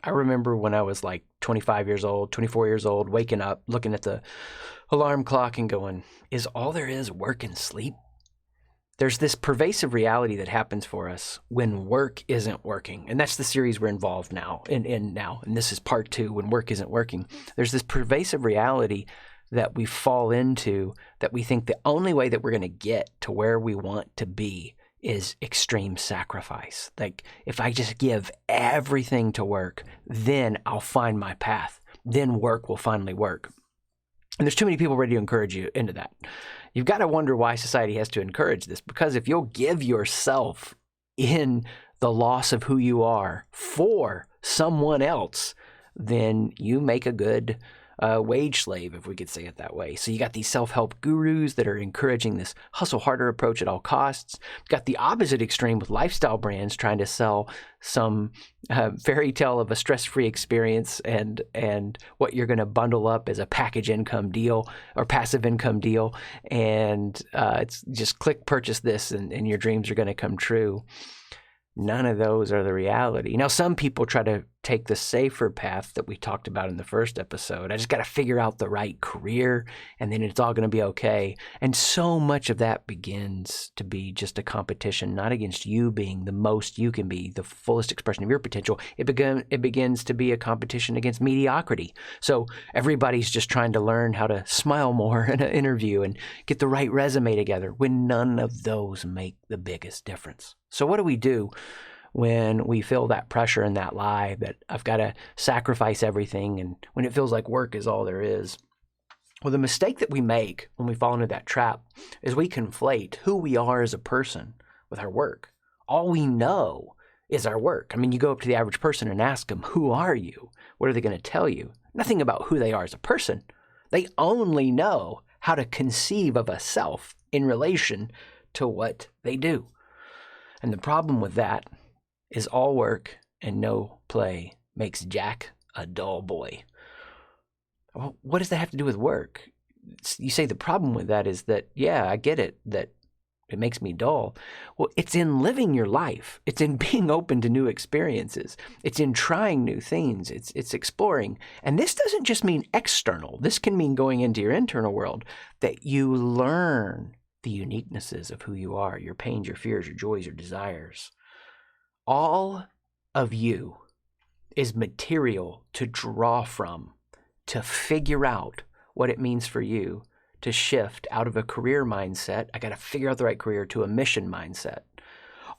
I remember when I was like 25 years old, 24 years old, waking up, looking at the alarm clock and going, is all there is work and sleep? There's this pervasive reality that happens for us when work isn't working. And that's the series we're involved in now. And this is part 2, when work isn't working. There's this pervasive reality that we fall into, that we think the only way that we're going to get to where we want to be is extreme sacrifice. Like, if I just give everything to work, then I'll find my path. Then work will finally work. And there's too many people ready to encourage you into that. You've got to wonder why society has to encourage this, because if you'll give yourself in the loss of who you are for someone else, then you make a good wage slave, if we could say it that way. So you got these self-help gurus that are encouraging this hustle harder approach at all costs. You've got the opposite extreme with lifestyle brands trying to sell some fairy tale of a stress-free experience and what you're going to bundle up as a package income deal or passive income deal. And it's just click purchase this and your dreams are going to come true. None of those are the reality. Now, some people try to take the safer path that we talked about in the first episode. I just got to figure out the right career and then it's all going to be okay. And so much of that begins to be just a competition, not against you being the most you can be, the fullest expression of your potential. It begins to be a competition against mediocrity. So everybody's just trying to learn how to smile more in an interview and get the right resume together when none of those make the biggest difference. So what do we do when we feel that pressure and that lie that I've got to sacrifice everything, and when it feels like work is all there is? Well, the mistake that we make when we fall into that trap is we conflate who we are as a person with our work. All we know is our work. I mean, you go up to the average person and ask them, who are you? What are they going to tell you? Nothing about who they are as a person. They only know how to conceive of a self in relation to what they do. And the problem with that is all work and no play makes Jack a dull boy. Well, what does that have to do with work? You say the problem with that is that, yeah, I get it, that it makes me dull. Well, it's in living your life. It's in being open to new experiences. It's in trying new things. It's exploring. And this doesn't just mean external. This can mean going into your internal world, that you learn the uniquenesses of who you are, your pains, your fears, your joys, your desires. All of you is material to draw from, to figure out what it means for you to shift out of a career mindset, I got to figure out the right career, to a mission mindset.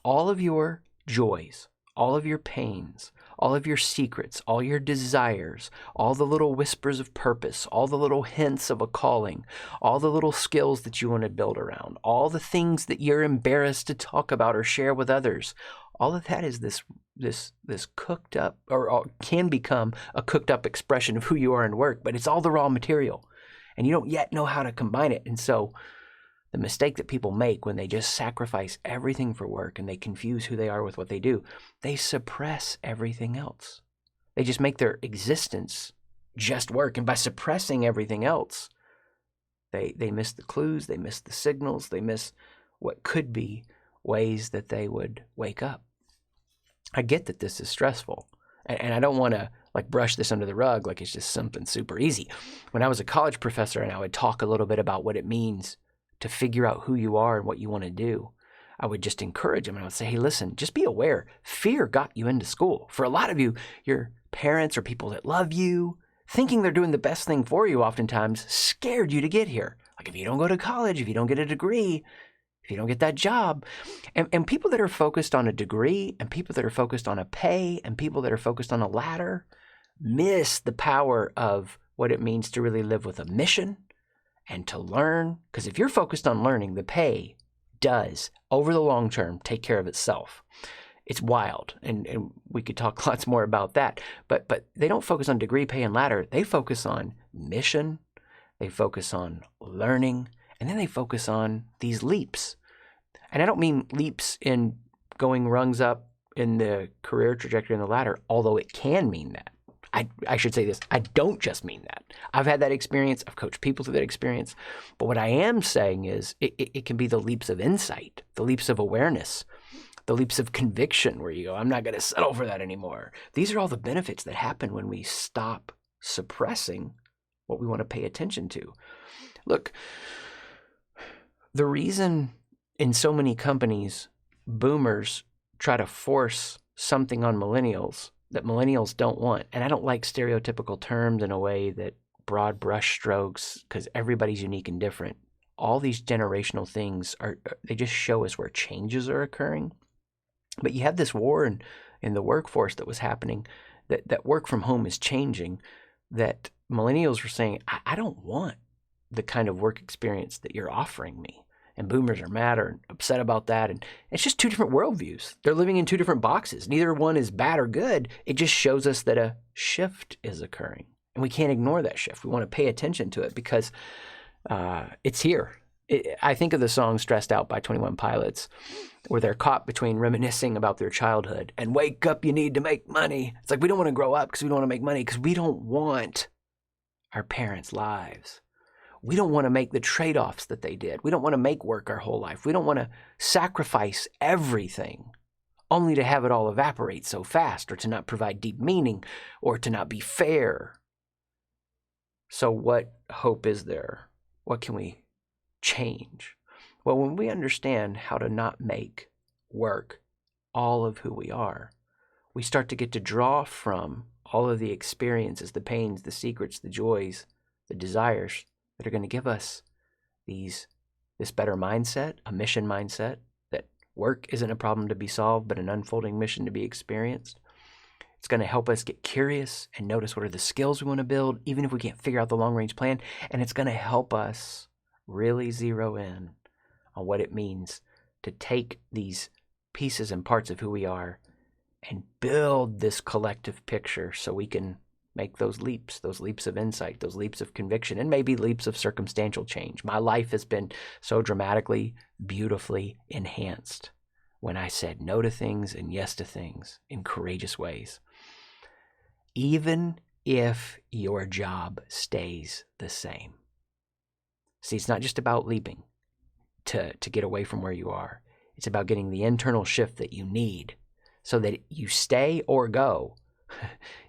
All of your joys, all of your pains, all of your secrets, all your desires, all the little whispers of purpose, all the little hints of a calling, all the little skills that you want to build around, all the things that you're embarrassed to talk about or share with others, all of that is this cooked up, or can become a cooked up expression of who you are in work, but it's all the raw material, and you don't yet know how to combine it. And so the mistake that people make when they just sacrifice everything for work and they confuse who they are with what they do, they suppress everything else. They just make their existence just work. And by suppressing everything else, they miss the clues, they miss the signals, they miss what could be ways that they would wake up. I get that this is stressful, and I don't want to brush this under the rug like it's just something super easy. When I was a college professor and I would talk a little bit about what it means to figure out who you are and what you want to do, I would just encourage them and I would say, hey, listen, just be aware. Fear got you into school. For a lot of you, your parents or people that love you, thinking they're doing the best thing for you oftentimes, scared you to get here. Like, if you don't go to college, if you don't get a degree, if you don't get that job. And people that are focused on a degree and people that are focused on a pay and people that are focused on a ladder miss the power of what it means to really live with a mission and to learn. Because if you're focused on learning, the pay does, over the long term, take care of itself. It's wild, and we could talk lots more about that. But they don't focus on degree, pay, and ladder. They focus on mission. They focus on learning. And then they focus on these leaps. And I don't mean leaps in going rungs up in the career trajectory and the ladder, although it can mean that. I should say this, I don't just mean that. I've had that experience. I've coached people through that experience. But what I am saying is it can be the leaps of insight, the leaps of awareness, The leaps of conviction where you go, I'm not going to settle for that anymore. These are all the benefits that happen when we stop suppressing what we want to pay attention to. Look, the reason in so many companies, boomers try to force something on millennials that millennials don't want, and I don't like stereotypical terms in a way that broad brush strokes, because everybody's unique and different. All these generational things they just show us where changes are occurring. But you have this war in the workforce that was happening, that work from home is changing, that millennials were saying, I don't want the kind of work experience that you're offering me. And boomers are mad or upset about that. And it's just two different worldviews. They're living in two different boxes. Neither one is bad or good. It just shows us that a shift is occurring. And we can't ignore that shift. We want to pay attention to it because it's here. I think of the song Stressed Out by 21 Pilots, where they're caught between reminiscing about their childhood and wake up, you need to make money. It's like we don't want to grow up because we don't want to make money because we don't want our parents' lives. We don't want to make the trade-offs that they did. We don't want to make work our whole life. We don't want to sacrifice everything only to have it all evaporate so fast, or to not provide deep meaning, or to not be fair. So what hope is there? What can we change? Well, when we understand how to not make work all of who we are, we start to get to draw from all of the experiences, the pains, the secrets, the joys, the desires that are going to give us this better mindset, a mission mindset, that work isn't a problem to be solved, but an unfolding mission to be experienced. It's going to help us get curious and notice what are the skills we want to build, even if we can't figure out the long-range plan. And it's going to help us really zero in on what it means to take these pieces and parts of who we are and build this collective picture so we can make those leaps of insight, those leaps of conviction, and maybe leaps of circumstantial change. My life has been so dramatically, beautifully enhanced when I said no to things and yes to things in courageous ways. Even if your job stays the same. See, it's not just about leaping to get away from where you are. It's about getting the internal shift that you need so that you stay or go,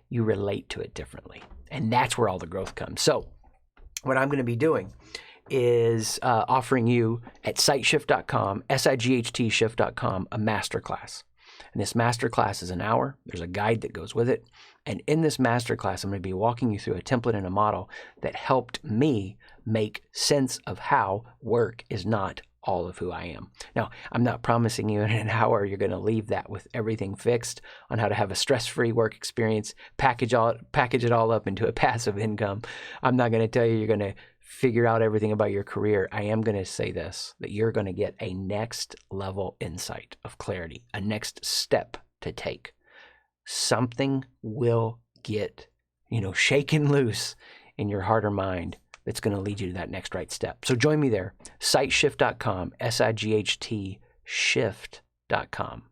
you relate to it differently. And that's where all the growth comes. So what I'm going to be doing is offering you at siteshift.com, SIGHTshift.com, a masterclass. And this masterclass is an hour. There's a guide that goes with it. And in this masterclass, I'm going to be walking you through a template and a model that helped me make sense of how work is not all of who I am. Now, I'm not promising you in an hour you're going to leave that with everything fixed on how to have a stress-free work experience, package it all up into a passive income. I'm not going to tell you you're going to figure out everything about your career. I am going to say this, that you're going to get a next level insight of clarity, a next step to take. Something will get, shaken loose in your heart or mind that's going to lead you to that next right step. So join me there, siteshift.com, SIGHT shift.com.